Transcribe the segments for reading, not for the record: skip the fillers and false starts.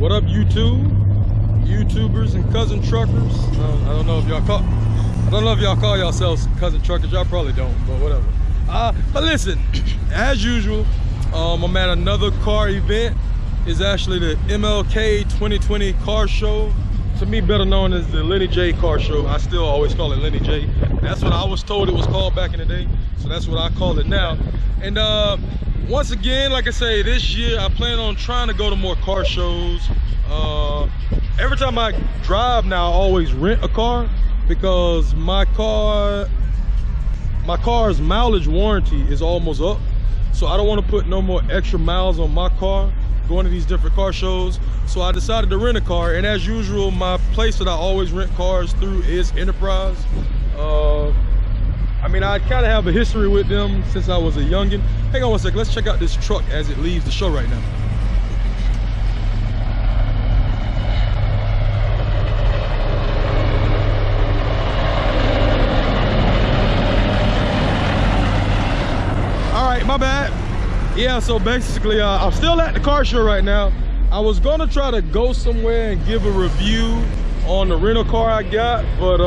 What up, YouTubers and cousin truckers? I don't know if y'all call yourselves cousin truckers. Y'all probably don't, but whatever. But listen, as usual, I'm at another car event. It's actually the MLK 2020 car show. To me, better known as the Lenny J car show. I still always call it Lenny J. That's what I was told it was called back in the day, so that's what I call it now. And once again, like I say, this year I plan on trying to go to more car shows. Every time I drive now, I always rent a car because my car's mileage warranty is almost up. So I don't want to put no more extra miles on my car going to these different car shows. So I decided to rent a car, and as usual, my place that I always rent cars through is Enterprise. I mean, I kind of have a history with them since I was a youngin'. Hang on one second, let's check out this truck as it leaves the show right now. All right, my bad. Yeah, so basically, I'm still at the car show right now. I was gonna try to go somewhere and give a review on the rental car I got, but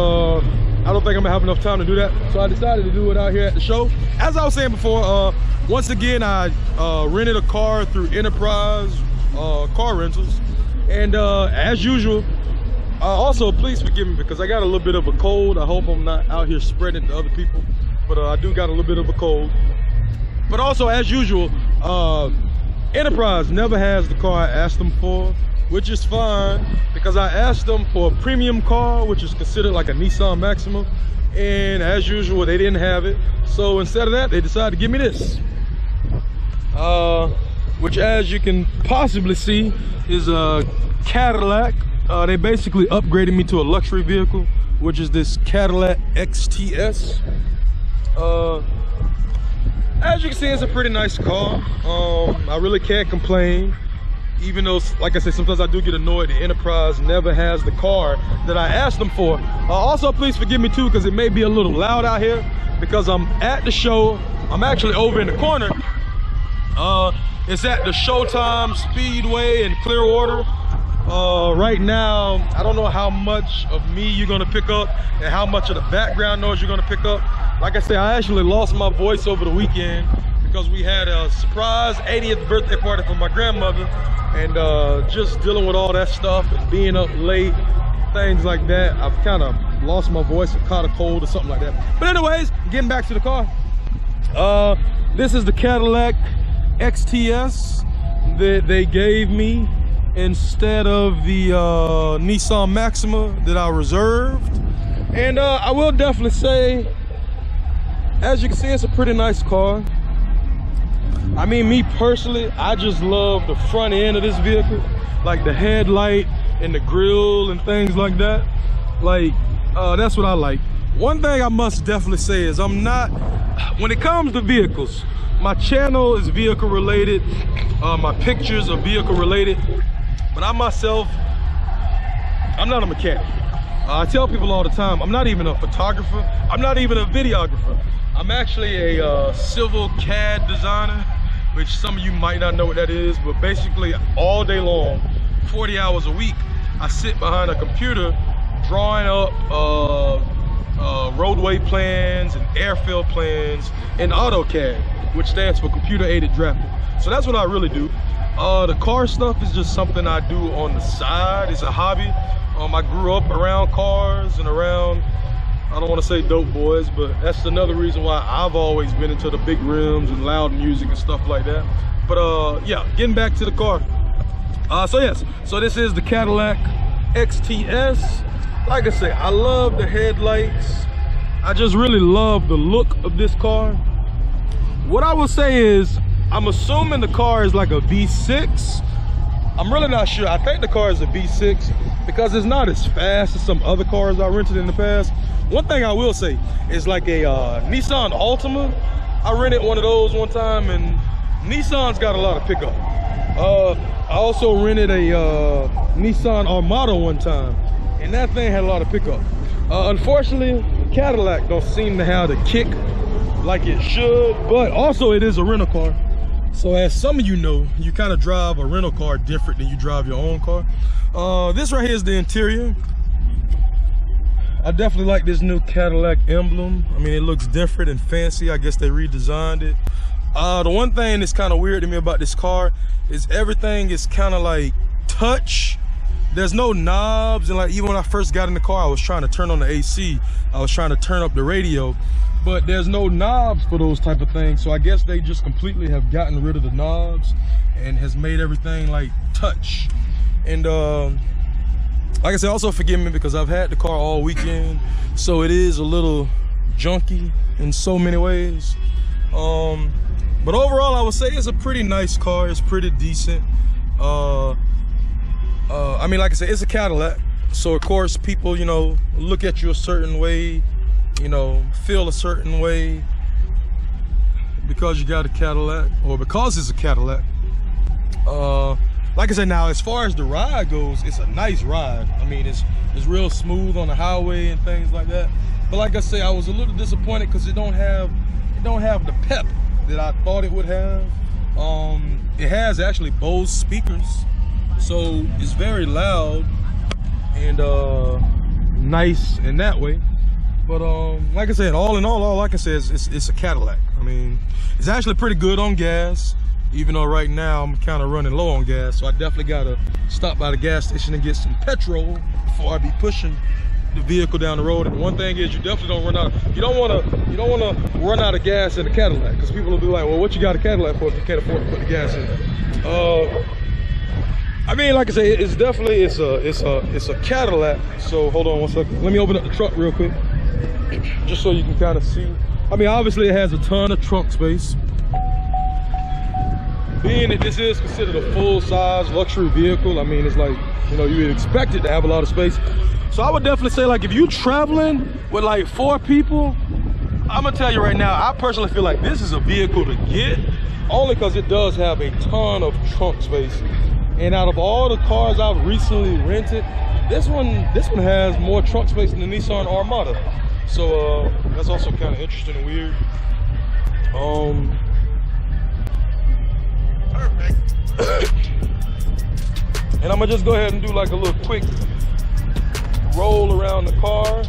I don't think I'm gonna have enough time to do that. So I decided to do it out here at the show. As I was saying before, once again, I rented a car through Enterprise car rentals. And as usual, also please forgive me because I got a little bit of a cold. I hope I'm not out here spreading it to other people, but I do got a little bit of a cold. But also, as usual, Enterprise never has the car I asked them for, which is fine because I asked them for a premium car, which is considered like a Nissan Maxima, and as usual, they didn't have it. So instead of that, they decided to give me this, which, as you can possibly see, is a Cadillac. They basically upgraded me to a luxury vehicle, which is this Cadillac XTS. As you can see, it's a pretty nice car. I really can't complain, even though, like I said, sometimes I do get annoyed the Enterprise never has the car that I asked them for. Also, please forgive me too, because it may be a little loud out here because I'm at the show. I'm actually over in the corner. It's at the Showtime Speedway in Clearwater. Right now, I don't know how much of me you're gonna pick up and how much of the background noise you're gonna pick up. Like I said, I actually lost my voice over the weekend because we had a surprise 80th birthday party for my grandmother, and just dealing with all that stuff and being up late, things like that, I've kind of lost my voice and caught a cold or something like that. But anyways, getting back to the car. This is the Cadillac XTS that they gave me instead of the Nissan Maxima that I reserved. And I will definitely say, as you can see, it's a pretty nice car. I mean, me personally, I just love the front end of this vehicle, like the headlight and the grille and things like that. Like, that's what I like. One thing I must definitely say is I'm not, when it comes to vehicles, my channel is vehicle related, my pictures are vehicle related, but I myself, I'm not a mechanic. I tell people all the time, I'm not even a photographer, I'm not even a videographer. I'm actually a civil CAD designer, which some of you might not know what that is, but basically all day long, 40 hours a week, I sit behind a computer drawing up roadway plans and airfield plans in AutoCAD, which stands for computer aided drafting. So that's what I really do. The car stuff is just something I do on the side. It's a hobby. I grew up around cars and around, I don't want to say dope boys, but that's another reason why I've always been into the big rims and loud music and stuff like that. But yeah, getting back to the car. So yes, so this is the Cadillac XTS. Like I say, I love the headlights. I just really love the look of this car. What I will say is, I'm assuming the car is like a V6. I'm really not sure. I think the car is a V6 because it's not as fast as some other cars I rented in the past. One thing I will say is like a Nissan Altima. I rented one of those one time, and Nissan's got a lot of pickup. I also rented a Nissan Armada one time, and that thing had a lot of pickup. Unfortunately, Cadillac don't seem to have the kick like it should, but also it is a rental car. So as some of you know, you kind of drive a rental car different than you drive your own car. This right here is the interior. I definitely like this new Cadillac emblem. I mean, it looks different and fancy. I guess they redesigned it. The one thing that's kind of weird to me about this car is everything is kind of like touch. There's no knobs, and like even when I first got in the car, I was trying to turn on the AC. I was trying to turn up the radio, but there's no knobs for those type of things. So I guess they just completely have gotten rid of the knobs and has made everything like touch. And like I said, also forgive me because I've had the car all weekend, so it is a little junky in so many ways. But overall, I would say it's a pretty nice car. It's pretty decent. I mean, like I said, it's a Cadillac, so of course people, you know, look at you a certain way, you know, feel a certain way because you got a Cadillac, or because it's a Cadillac. Like I said, now as far as the ride goes, it's a nice ride. I mean, it's real smooth on the highway and things like that. But like I say, I was a little disappointed because it don't have the pep that I thought it would have. It has actually Bose speakers, so it's very loud and nice in that way. But like I said, all in all I can say is it's a Cadillac. I mean, it's actually pretty good on gas. Even though right now I'm kind of running low on gas, so I definitely gotta stop by the gas station and get some petrol before I be pushing the vehicle down the road. And one thing is, you definitely don't run out. You don't wanna run out of gas in a Cadillac, because people will be like, well, what you got a Cadillac for if you can't afford to put the gas in? I mean, like I say, it's definitely it's a Cadillac. So hold on one second. Let me open up the truck real quick, just so you can kind of see. I mean, obviously it has a ton of trunk space. Being that this is considered a full-size luxury vehicle, I mean, it's like, you know, you would expect it to have a lot of space. So I would definitely say, like, if you're traveling with like 4 people, I'm gonna tell you right now, I personally feel like this is a vehicle to get, only because it does have a ton of trunk space. And out of all the cars I've recently rented, this one has more trunk space than the Nissan Armada. So that's also kind of interesting and weird. And I'm gonna just go ahead and do like a little quick roll around the car.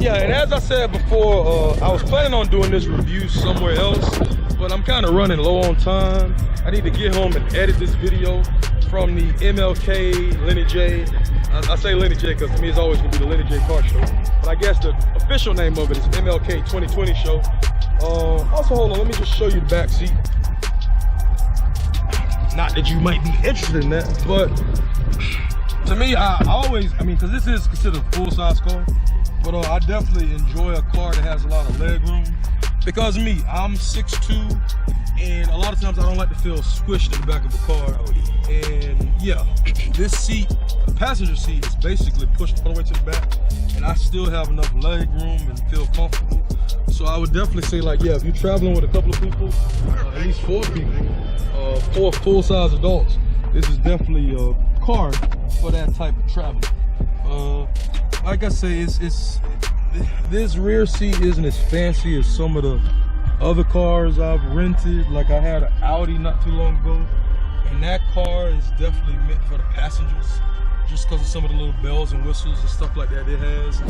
Yeah, and as I said before, I was planning on doing this review somewhere else, but I'm kind of running low on time. I need to get home and edit this video from the MLK Lenny J. I say Lenny J because to me it's always gonna be the Lenny J Car Show, but I guess the official name of it is MLK 2020 Show. Also, hold on, let me just show you the back seat. Not that you might be interested in that, but to me, I mean, because this is considered a full-size car, but I definitely enjoy a car that has a lot of leg room. Because me, I'm 6'2", and a lot of times I don't like to feel squished in the back of a car. And yeah, this seat, the passenger seat, is basically pushed all the way to the back, and I still have enough leg room and feel comfortable. So I would definitely say, like, yeah, if you're traveling with a couple of people, at least 4 people, 4 full-size adults, this is definitely a car for that type of travel. Like I say, this rear seat isn't as fancy as some of the other cars I've rented. Like, I had an Audi not too long ago, and that car is definitely meant for the passengers, just because of some of the little bells and whistles and stuff like that it has.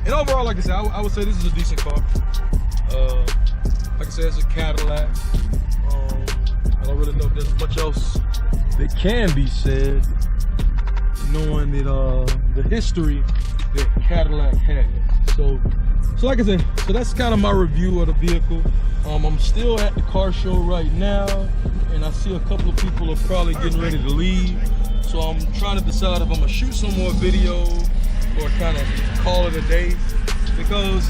And overall, like I said, I would say this is a decent car. Like I said, it's a Cadillac. I don't really know if there's much else that can be said, knowing that the history that Cadillac had. So like I said, so that's kind of my review of the vehicle. I'm still at the car show right now, and I see a couple of people are probably getting ready to leave. So I'm trying to decide if I'm gonna shoot some more video or kind of call it a day, because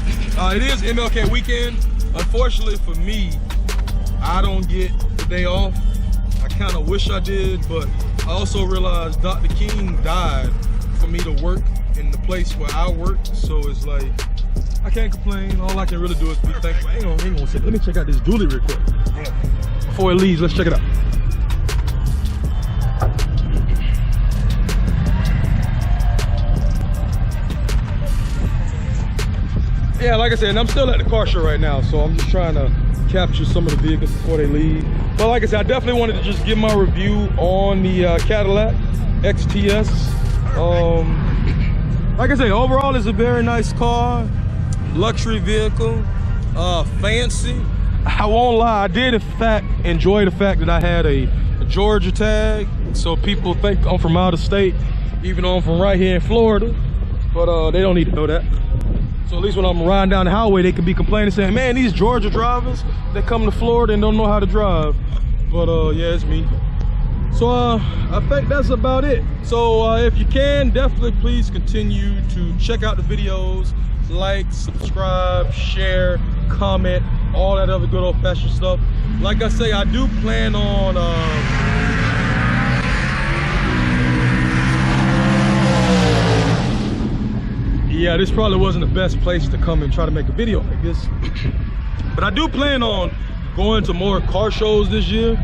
it is MLK weekend. Unfortunately for me, I don't get the day off. I kind of wish I did, but I also realized Dr. King died for me to work in the place where I work. So it's like, I can't complain. All I can really do is be thankful. Hang on a second. Let me check out this dually real quick. Before it leaves, let's check it out. Yeah, like I said, and I'm still at the car show right now, so I'm just trying to capture some of the vehicles before they leave. But like I said, I definitely wanted to just give my review on the Cadillac XTS. Like I say, overall it's a very nice car, luxury vehicle, fancy. I won't lie, I did in fact enjoy the fact that I had a Georgia tag, so people think I'm from out of state, even though I'm from right here in Florida. But they don't need to know that. So at least when I'm riding down the highway, they can be complaining, saying, man, these Georgia drivers, they come to Florida and don't know how to drive. But yeah, it's me. So I think that's about it. So if you can, definitely please continue to check out the videos, like, subscribe, share, comment, all that other good old-fashioned stuff. Like I say, I do plan on yeah, this probably wasn't the best place to come and try to make a video like this. But I do plan on going to more car shows this year,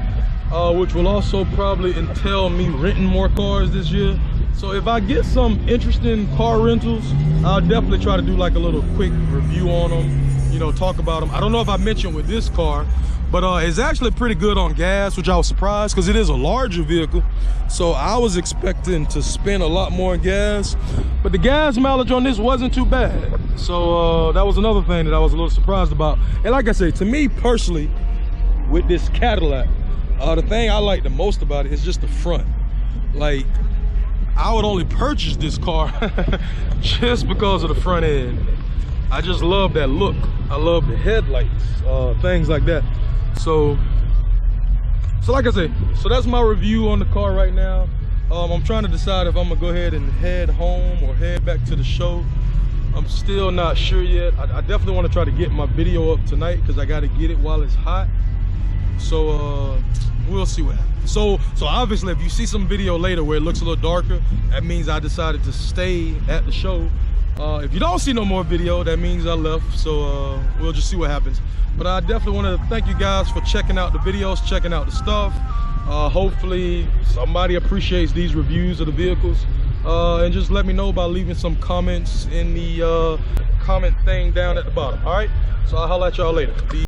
which will also probably entail me renting more cars this year. So if I get some interesting car rentals, I'll definitely try to do like a little quick review on them, you know, talk about them. I don't know if I mentioned with this car, but it's actually pretty good on gas, which I was surprised because it is a larger vehicle. So I was expecting to spend a lot more on gas, but the gas mileage on this wasn't too bad. So that was another thing that I was a little surprised about. And like I say, to me personally, with this Cadillac, the thing I like the most about it is just the front. Like, I would only purchase this car just because of the front end. I just love that look. I love the headlights, things like that. So like I say, so that's my review on the car right now. I'm trying to decide if I'm gonna go ahead and head home or head back to the show. I'm still not sure yet. I definitely want to try to get my video up tonight because I got to get it while it's hot. So we'll see what happens. So obviously if you see some video later where it looks a little darker, that means I decided to stay at the show. If you don't see no more video, that means I left. So we'll just see what happens. But I definitely want to thank you guys for checking out the videos, checking out the stuff. Hopefully somebody appreciates these reviews of the vehicles. And just let me know by leaving some comments in the comment thing down at the bottom. All right, so I'll holler at y'all later.